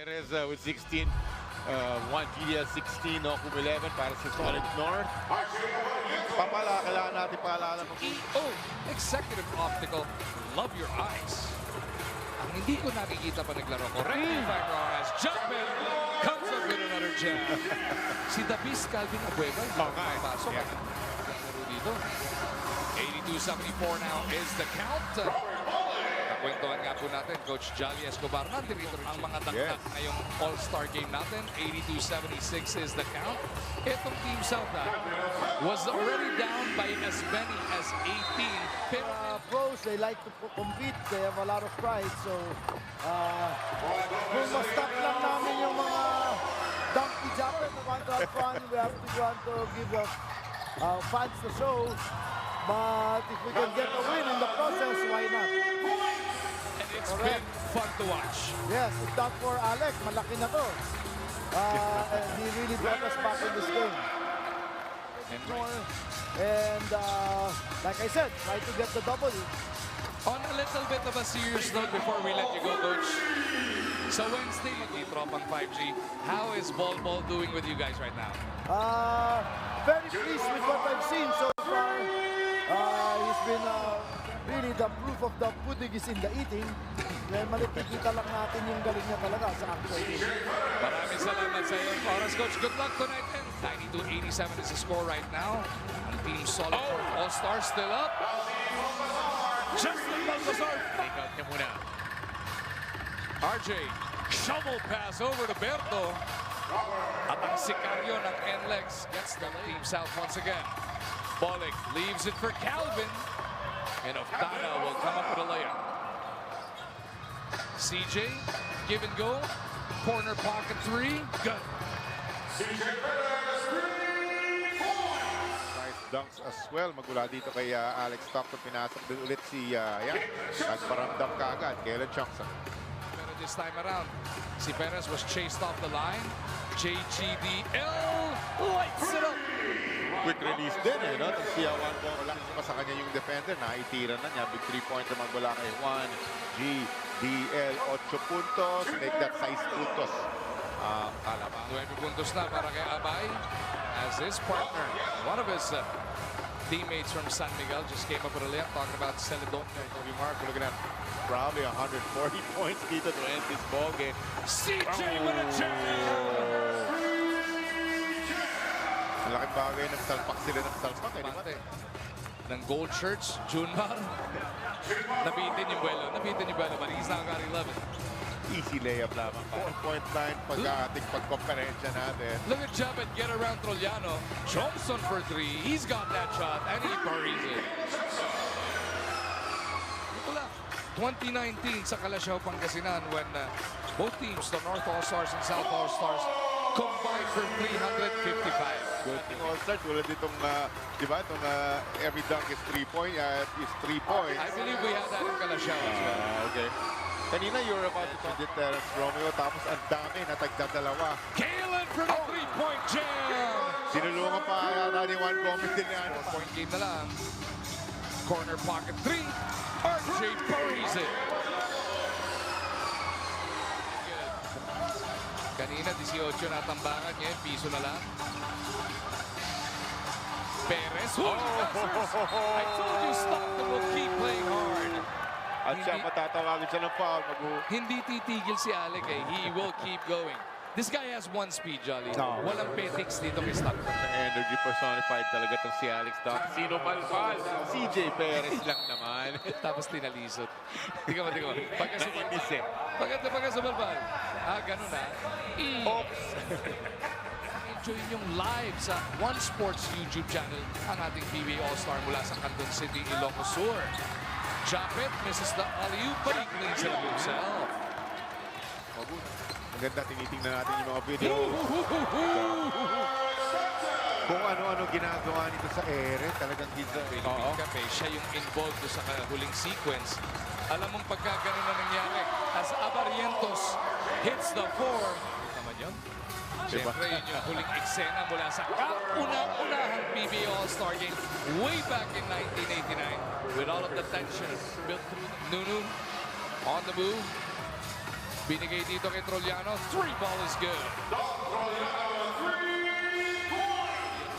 Perez with 16. 1 GDL 16, Okum 11 para sa College North. Kailangan natin paalala mo. EO, Executive Optical, love your eyes. Ang hindi ko nakikita pa naglaro ko, Rectified Rojas, jump in, comes up with another jab. Si Davis Calvin Abueva, pasok. Naglaro dito. 82-74 now is the count. Kwentuhan nga po natin, Coach Jolly Escobar. Nandirito rin ang mga dagdag ngayong All-Star game natin. 82-76 is the count. Itong Team South was already down by as many as 18. Pero pros, they like to compete. They have a lot of pride. So, kung ma-stop lang namin yung mga donkey jumper na want to have fun, we have to want to give the fans the show. But if we can get a win in the process, why not? And it's been fun to watch. Yes, if not for Alex, malaki na to. And he really brought us back in this game. And like I said, try to get the W. On a little bit of a serious note before we let you go, Coach. So Wednesday, mag-tropang 5G. How is Ball doing with you guys right now? Very pleased with what I've seen so far. He's been really the proof of the pudding is in the eating. Dahil malikikita lang natin yung galing niya talaga sa actual game. Maraming salamat sa iyo, Oras Coach. Good luck tonight. 92-87 is the score right now. Ang team solid for All-Stars still up. Justin Balcazar. Take out niya muna. RJ, shovel pass over to Berto. At ang sikaryo ng NLEX gets the Team South once again. Bolek leaves it for Calvin. And Oftana will come up with a layup. CJ, give and go. Corner pocket three. Good. Nice dunks as well. Magula dito kay Alex Stockton. Pinasok din ulit si nagparamdam kaagad. Kailan Chongson. Pero this time around, si Perez was chased off the line. JGDL lights it up. Quick release din no? Tapos siya 1 ball lang pa sa kanya yung defender. Naitira na niya. Big 3-pointer magmula kay 1GDL. 8 puntos. Make that 6 puntos. Kalama. 9 puntos na para kay Abay as his partner. One of his teammates from San Miguel just came up with a layup talking about Celedon. Kobe Mark looking at probably 140 points dito to end this ball game. CJ with a jam! Malaking bagay, nagsalpak sila ng salpak. Ng gold shirts, Junmar. Nabitin yung buwelo, but he's now got 11. Easy layup lamang. 4-point line pag-ating pagkomperensya natin. Look at Jabet get around Trollano. Johnson for 3. He's got that shot, and he buries it. Ito lang. 2019 sa Calasiao, Pangasinan when both teams, the North All-Stars and South All-Stars, combined for 355. Good thing All-Star, tulad itong, di ba, itong every dunk is 3-point, is 3 points. I believe we have that in Calasiao as well. Okay. Kanina, you're about to talk to Terence Romeo, tapos ang dami na tagdadalawa. Kalen for the 3-point jam! Sinulungan pa yata ni Juan Gomez din yan. 4-point game na lang. Corner pocket 3. RJ buries it. Kanina, 18 natambangan niya. Piso na lang. Perez. I told you, Stockton will keep playing hard. At siya matatawagin siya ng foul. Hindi titigil si Alec eh. He will keep going. This guy has one speed, Jolly. Walang petics dito kay Stockton. Energy personified talaga itong si Alex Stockton. Sino palpal? CJ Perez lang naman. Tapos tinalisot. Tingnan mo. Nainis eh. Pagka sa balbal. Ganun na. Oops. Enjoy yung live sa One Sports YouTube channel ang ating PBA All-Star mula sa Canton City, Ilocos Sur. Japet misses the alley-oop, but he cleans it up himself. Maganda, tinitingnan natin yung mga video. Kung ano-ano ginagawa nito sa ere, talagang kita. Siya yung involved sa huling sequence. Alam mong pagka ganun na nangyari, as Abarientos hits the form. Naman yun. Siyempre, yun yung huling eksena mula sa kauna-unahang PBA All-Star Game way back in 1989 with all of the tension built through Nunu on the move. Binigay dito kay Trollano. 3-ball is good.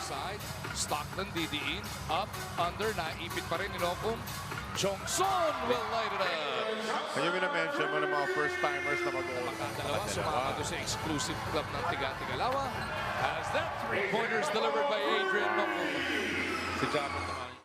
Side, Stockton didiin, up, under, naipit pa rin ni Locum. Chongson will light it up. Yung mention mo ng mga first-timers na mag-all. Dalawa, sumama doon sa exclusive club ng Tiga-Tigalawa. As that 3-pointers delivered by Adrian Locum. Si Jabon naman.